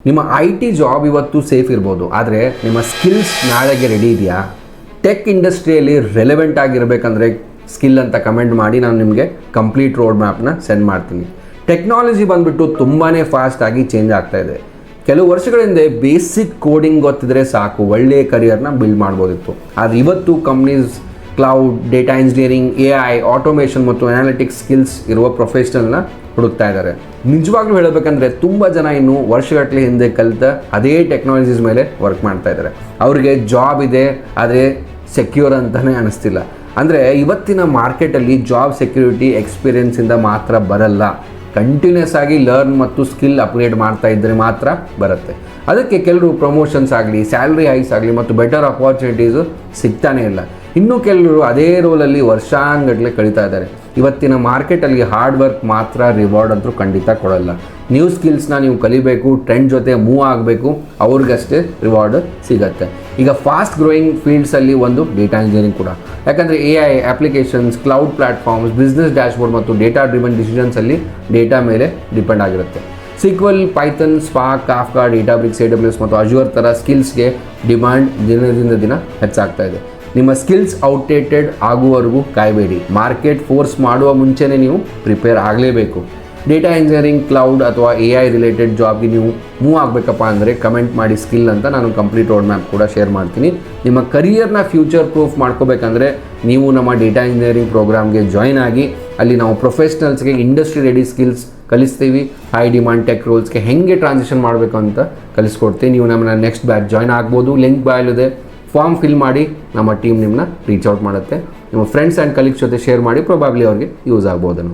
ನಿಮ್ಮ IT job ಇವತ್ತು safe ಇರ್ಬೋದು, ಆದರೆ ನಿಮ್ಮ ಸ್ಕಿಲ್ಸ್ ನಾಳೆಗೆ ರೆಡಿ ಇದೆಯಾ? ಟೆಕ್ ಇಂಡಸ್ಟ್ರಿಯಲ್ಲಿ ರೆಲೆವೆಂಟ್ ಆಗಿರಬೇಕಂದ್ರೆ ಸ್ಕಿಲ್ ಅಂತ ಕಮೆಂಟ್ ಮಾಡಿ, ನಾನು ನಿಮಗೆ ಕಂಪ್ಲೀಟ್ ರೋಡ್ ಮ್ಯಾಪ್ನ ಸೆಂಡ್ ಮಾಡ್ತೀನಿ. ಟೆಕ್ನಾಲಜಿ ಬಂದುಬಿಟ್ಟು ತುಂಬಾ ಫಾಸ್ಟಾಗಿ ಚೇಂಜ್ ಆಗ್ತಾ ಇದೆ. ಕೆಲವು ವರ್ಷಗಳ ಹಿಂದೆ ಬೇಸಿಕ್ ಕೋಡಿಂಗ್ ಗೊತ್ತಿದ್ರೆ ಸಾಕು, ಒಳ್ಳೆಯ ಕರಿಯರ್ನ ಬಿಲ್ಡ್ ಮಾಡ್ಬೋದಿತ್ತು. ಆದರೆ ಇವತ್ತು companies cloud, data engineering, AI, automation ಮತ್ತು ಅನಾಲಿಟಿಕ್ಸ್ ಸ್ಕಿಲ್ಸ್ ಇರುವ ಪ್ರೊಫೆಷನಲ್ನ ಹುಡುಕ್ತಾ ಇದ್ದಾರೆ. ನಿಜವಾಗ್ಲೂ ಹೇಳಬೇಕಂದ್ರೆ ತುಂಬ ಜನ ಇನ್ನು ವರ್ಷಗಟ್ಟಲೆ ಹಿಂದೆ ಕಲಿತ ಅದೇ ಟೆಕ್ನಾಲಜೀಸ್ ಮೇಲೆ ವರ್ಕ್ ಮಾಡ್ತಾ ಇದ್ದಾರೆ. ಅವ್ರಿಗೆ ಜಾಬ್ ಇದೆ, ಆದರೆ ಸೆಕ್ಯೂರ್ ಅಂತಲೇ ಅನ್ನಿಸ್ತಿಲ್ಲ. ಅಂದರೆ ಇವತ್ತಿನ ಮಾರ್ಕೆಟಲ್ಲಿ ಜಾಬ್ ಸೆಕ್ಯೂರಿಟಿ ಎಕ್ಸ್ಪೀರಿಯನ್ಸಿಂದ ಮಾತ್ರ ಬರಲ್ಲ, ಕಂಟಿನ್ಯೂಸ್ ಆಗಿ ಲರ್ನ್ ಮತ್ತು ಸ್ಕಿಲ್ ಅಪ್ಗ್ರೇಡ್ ಮಾಡ್ತಾ ಇದ್ದರೆ ಮಾತ್ರ ಬರುತ್ತೆ. ಅದಕ್ಕೆ ಕೆಲವರು ಪ್ರಮೋಷನ್ಸ್ ಆಗಲಿ, ಸ್ಯಾಲ್ರಿ ಹೈಸ್ ಆಗಲಿ ಮತ್ತು ಬೆಟರ್ ಅಪಾರ್ಚುನಿಟೀಸು ಸಿಗ್ತಾನೇ ಇಲ್ಲ. ಇನ್ನೂ ಕೆಲವರು ಅದೇ ರೋಲಲ್ಲಿ ವರ್ಷಾನುಗಟ್ಟಲೆ ಕಳೀತಾ ಇದ್ದಾರೆ. ಇವತ್ತಿನ ಮಾರ್ಕೆಟಲ್ಲಿ ಹಾರ್ಡ್ ವರ್ಕ್ ಮಾತ್ರ ರಿವಾರ್ಡ್ ಅಂತೂ ಖಂಡಿತ ಕೊಡಲ್ಲ. ನ್ಯೂ ಸ್ಕಿಲ್ಸ್ನ ನೀವು ಕಲಿಬೇಕು, ಟ್ರೆಂಡ್ ಜೊತೆ ಮೂವ್ ಆಗಬೇಕು, ಅವ್ರಿಗಷ್ಟೇ ರಿವಾರ್ಡ್ ಸಿಗುತ್ತೆ. ಈಗ ಫಾಸ್ಟ್ ಗ್ರೋಯಿಂಗ್ ಫೀಲ್ಡ್ಸಲ್ಲಿ ಒಂದು ಡೇಟಾ ಇಂಜಿನಿಯರಿಂಗ್ ಕೂಡ. ಯಾಕಂದರೆ AI, applications, cloud platforms, business dashboard ಮತ್ತು ಡೇಟಾ ಡ್ರಿವನ್ ಡಿಸಿಷನ್ಸಲ್ಲಿ ಡೇಟಾ ಮೇಲೆ ಡಿಪೆಂಡ್ ಆಗಿರುತ್ತೆ. SQL, ಪೈಥನ್, ಸ್ಪಾರ್ಕ್, ಕಾಫ್ಕಾ, ಡೇಟಾಬ್ರಿಕ್ಸ್, AWS ಮತ್ತು ಅಜೂರ್ ಥರ ಸ್ಕಿಲ್ಸ್ಗೆ ಡಿಮ್ಯಾಂಡ್ ದಿನದಿಂದ ದಿನ ಹೆಚ್ಚಾಗ್ತಾ ಇದೆ. ನಿಮ್ಮ ಸ್ಕಿಲ್ಸ್ ಔಟ್ಡೇಟೆಡ್ ಆಗುವವರೆಗೂ ಕಾಯಬೇಡಿ. ಮಾರ್ಕೆಟ್ ಫೋರ್ಸ್ ಮಾಡುವ ಮುಂಚೆನೇ ನೀವು ಪ್ರಿಪೇರ್ ಆಗಲೇಬೇಕು. ಡೇಟಾ ಇಂಜಿನಿಯರಿಂಗ್, ಕ್ಲೌಡ್ ಅಥವಾ AI ರಿಲೇಟೆಡ್ ಜಾಬ್ಗೆ ನೀವು ಮೂವ್ ಆಗಬೇಕಪ್ಪ ಅಂದರೆ ಕಮೆಂಟ್ ಮಾಡಿ ಸ್ಕಿಲ್ ಅಂತ, ನಾನು ಕಂಪ್ಲೀಟ್ ರೋಡ್ ಮ್ಯಾಪ್ ಕೂಡ ಶೇರ್ ಮಾಡ್ತೀನಿ. ನಿಮ್ಮ ಕರಿಯರ್ನ ಫ್ಯೂಚರ್ ಪ್ರೂಫ್ ಮಾಡ್ಕೋಬೇಕಂದ್ರೆ ನೀವು ನಮ್ಮ ಡೇಟಾ ಇಂಜಿನಿಯರಿಂಗ್ ಪ್ರೋಗ್ರಾಮ್ಗೆ ಜಾಯ್ನ್ ಆಗಿ, ಅಲ್ಲಿ ನಾವು ಪ್ರೊಫೆಷ್ನಲ್ಸ್ಗೆ ಇಂಡಸ್ಟ್ರಿ ರೆಡಿ ಸ್ಕಿಲ್ಸ್ ಕಲಿಸ್ತೀವಿ. ಹೈ ಡಿಮಾಂಡ್ ಟೆಕ್ ರೋಲ್ಸ್ಗೆ ಹೇಗೆ ಟ್ರಾನ್ಸಿಷನ್ ಮಾಡಬೇಕು ಅಂತ ಕಲಿಸ್ಕೊಡ್ತೀವಿ. ನೀವು ನಮ್ಮನ್ನ ನೆಕ್ಸ್ಟ್ ಬ್ಯಾಚ್ ಜಾಯ್ನ್ ಆಗ್ಬೋದು. ಲಿಂಕ್ ಬಾಯಲ್ಲಿದೆ, ಫಾರ್ಮ್ ಫಿಲ್ ಮಾಡಿ, ನಮ್ಮ ಟೀಮ್ ನಿಮ್ಮನ್ನ ರೀಚ್ ಔಟ್ ಮಾಡುತ್ತೆ. ನಿಮ್ಮ ಫ್ರೆಂಡ್ಸ್ ಆ್ಯಂಡ್ ಕಲೀಗ್ಸ್ ಜೊತೆ ಶೇರ್ ಮಾಡಿ, ಪ್ರೊಬಾಬ್ಲಿ ಅವ್ರಿಗೆ ಯೂಸ್ ಆಗ್ಬೋದು.